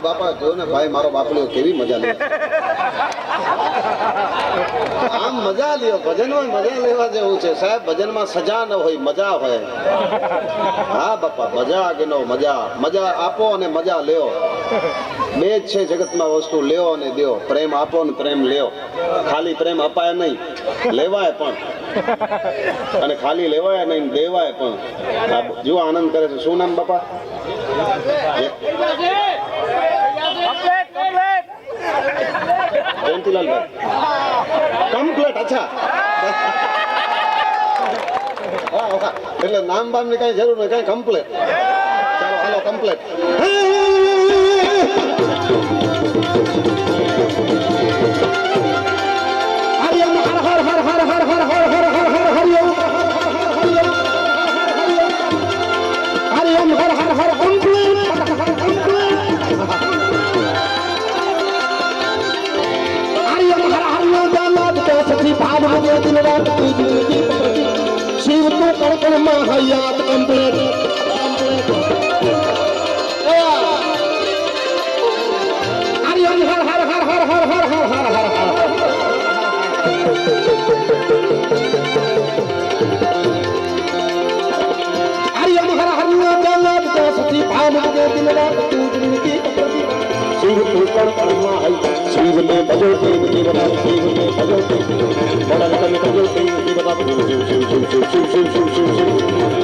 બાપા જો ને ભાઈ મારો બાપલીઓ કેવી મજા લે આમ મજા લ્યો ભજનમાં મજા લેવા જેવું છે સાહેબ ભજનમાં સજા ન હોય મજા હોય હા બાપા મજા કે નો મજા મજા આપો અને મજા લ્યો બે જ છે જગતમાં વસ્તુ લ્યો અને દ્યો પ્રેમ આપો ને પ્રેમ લ્યો ખાલી પ્રેમ અપાય નહીં લેવાય પણ અને ખાલી લેવાય નહીં દેવાય પણ જો આનંદ કરે છે શું નામ બાપા જયંતિલાલ કમ્પ્લેટ અચ્છા એટલે નામ બામ ની કઈ જરૂર નહીં કઈ કમ્પ્લેટ ચાલો હાલો કમ્પ્લેટ શિવ તું કણકણ માં હયાત કમ્પ્લેટ હરિયમ હર હર હર હર હર હર હર હર હર હરિયમ હર હરિયમ જન્નત તો સતી ભાવ મુજે દિન રાત તું જિંદગી શિવ તું કણકણ માં હયાત શિવ ને ભજો તેની બતા શિવ ને ભજો તેની બડા બતા બજો તેની બતા શિવ શિવ શિવ શિવ શિવ શિવ શિવ શિવ